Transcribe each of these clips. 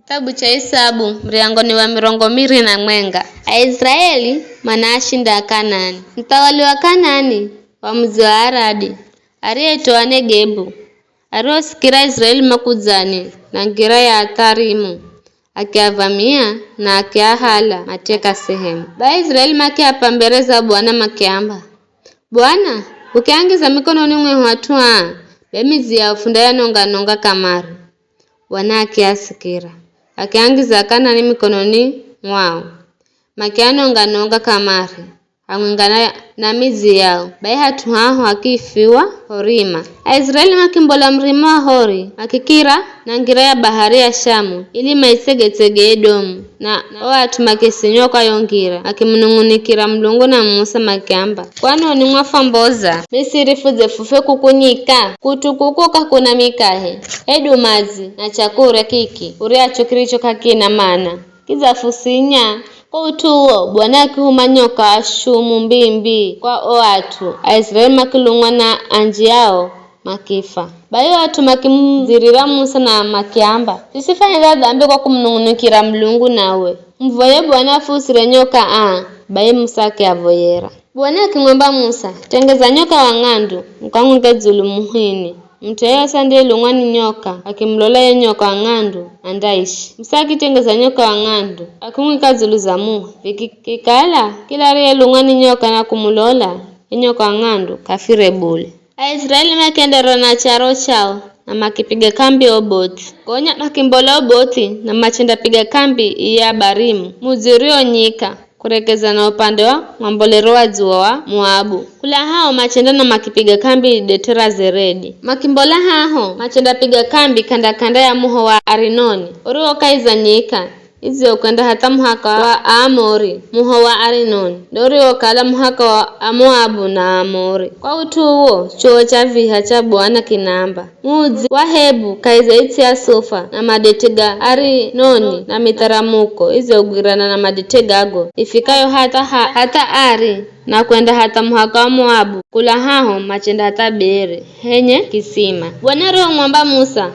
Kitabu cha Hesabu mriangoni wa mirongo miri na mwenga. Aisraeli manashinda Kanaani. Mtawali wa Kanaani wa mzi wa Aradi aliyetoa Negebu aliosikira Israeli makuzani na ngira ya Atarimu akiavamia na akiahala mateka sehemu. Ba Israeli makiapambereza Bwana makiamba, Bwana ukiangiza mikononi mwe hatua bemizi ya ufundaya nonga kamari. Bwana akiasikira akiangiza Kanaani mikononi mwao makianonga kamari amwingana na mizi yao. Bai hatu haho akifiwa Horima. Aisraeli makimbola mrima wa Hori makikira na ngira ya bahari ya Shamu ili maisegetege Edomu na watu makisinyoka yongira makimnungunikira Mlungu na Musa makiamba, kwani ni mwafamboza Misiri fuzefufe kukunyika kutukukuka kuna mikahe Edumazi na chakura kiki uriacho kilicho kakina mana kizafusinya kwa utuo Bwana akihuma nyoka ashumu mbimbi kwa watu Aisraeli makilungwa na anji yao makifa. Bayo watu makimzirira Musa na makiamba, tusifanye dhambi kwa kumnung'unikira Mlungu nawe mvoye Bwana fusire nyoka baye Musa kiavoyera. Bwana akimwamba Musa, tengeza nyoka wa ng'andu mkang'unge dzulu muhini. Mtu yeyote ndiye lungwani nyoka akimlola ye nyoka wa ng'andu andaishi. Musa akitengeza nyoka wa ng'andu akimwika dzulu za muhi vikikala kila riye lungwani nyoka na kumulola nyoka wa ng'andu kafire bule. Aisraeli makendero na charo chao na makipiga kambi Oboti. Gonya makimbola Oboti na machenda piga kambi ya Barimu muzirio nyika kurekeza na upande wa mwambolero wa zuwa wa Moabu. Kula hao machenda na makipiga kambi Detera Zeredi. Makimbola hao machenda piga kambi kanda ya muho wa Arinoni urio kaiza nyika izi ukwenda hata muhaka wa Amori muho wa Arinoni dori wakala muhaka wa Moabu na Amori. Kwa utu huo chuo cha viha cha Bwana kinamba muzi wa Hebu kaiza iti ya Sofa na madetega Arinoni na mitaramuko izi ugirana na madetega ago ifikayo hata Ari na kwenda hata muhaka wa Moabu. Kula hao machenda hata Bere henye kisima. Bwana roho mwamba Musa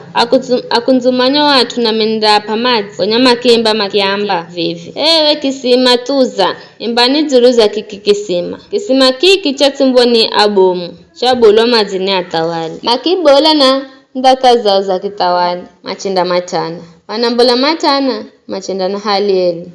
akunzumanyo watu na menda pamazi kwenye makimba makiamba vivi, ewe kisima tuza imbani zuruza kiki kisima kiki chatumbwa ni Abomu chabulo mazini atawali makibola na ndata zao za kitawali machenda matana wanambola matana machenda na Halieli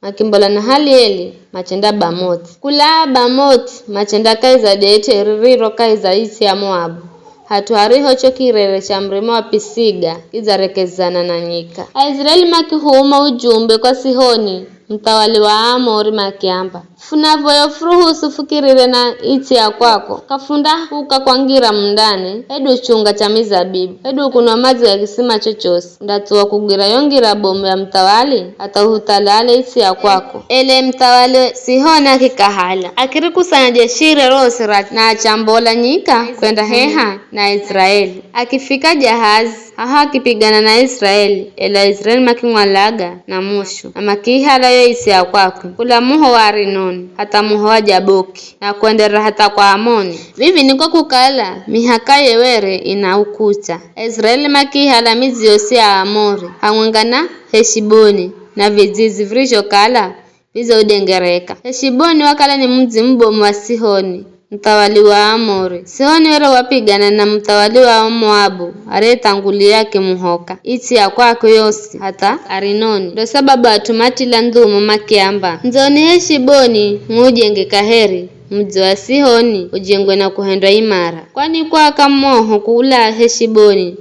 makimbola na Halieli machenda Bamoti. Kula Bamoti machenda kaiza dete riro kaiza isi ya Moabu hatuhariho chokirere cha mrima wa Pisiga kizarekezana na nyika. Aisraeli makihuuma ujumbe kwa Sihoni mtawali wa Amori makiamba, funavoyo furuhusu fukirire na iti ya kwako kafunda huka kwangira mndane edu chunga cha mizabibu edu kunwa mazi ya kisima chochosi ndatuwa kugira yongira bomu ya mtawali hata uhutalale iti ya kwako. Ele mtawali Sihoni akikahala akirikusanya jeshire rosira na chambola nyika kwenda heha na Israeli. Akifika jahazi haha akipigana na Israeli ela Israeli makingwalaga na mushu na makihala yo isi ya kwako kula muho wa Arinoni hata muho wa Jaboki na kuendera hata kwa Amoni. Vivi niko kukala mihaka yewere ina ukuta. Israeli makihala mizi yosi ya Amori hangwengana Heshiboni na vizizi vrisho kala vizo udengereka. Heshiboni wakala ni mzi mbomu wa Sihoni mtawali wa Amori. Sihoni wero wapigana na mtawali wa Moabu aretangulia kimuhoka iti ya kwako yosi hata Arinoni. Ndo sababu atumatila ndhumo makiamba, nzoni Heshiboni mujenge kaheri mji wa Sihoni ujengwe na kuhendwa imara. Kwani kwa moho kula Heshiboni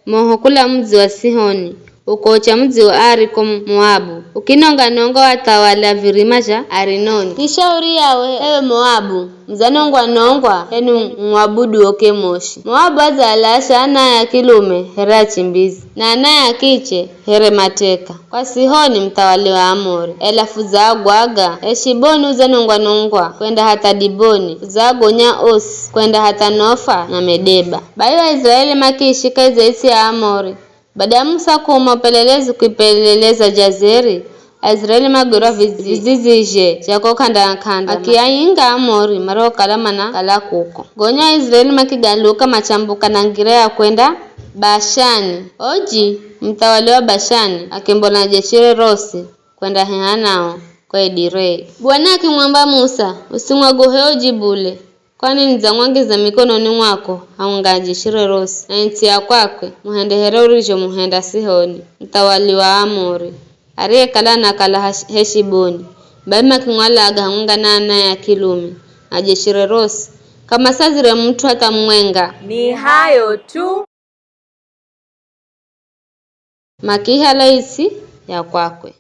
moho kula mji wa Sihoni ukocha mji wa Ari kwa Moabu ukinonga watawala virima cha Arinoni. Nishauri yawe ewe Moabu mzanongwa enu mwabudu oke moshi. Moabu azalasha ana ya kilume hera chimbizi na ana ya kiche here mateka kwa Sihoni mtawali wa Amori. Elafu zaagwaga Heshiboni uzanongwa kwenda hata Diboni zagonya Osi kwenda hata Nofa na Medeba. Bayo wa Israeli makishika izaisi ya Amori. Baada ya Musa kuipelelezi kuipeleleza Jazeri Aisraeli magura vizizije jako kanda akiyainga Amori maro kalama na kala kuko gonya Aisraeli makigaluka machambuka na ngira ya kwenda Bashani. Oji mtawali wa Bashani akimbona jeshire rosi kwenda hehanao kwa Edire. Bwana akimwamba Musa, usimwagohe Oji bule, kwani nizamwangiza mikononi mwako haungajishire rosi na inti ya kwakwe muhendehere urijo muhenda Sihoni mtawali wa Amori aliyekala na kala Heshiboni. Baima kimwalaga haunga nana ya Kilumi ajeshire rosi kama sazire mtu hata mwenga. Ni hayo tu. Makiha laisi ya kwakwe.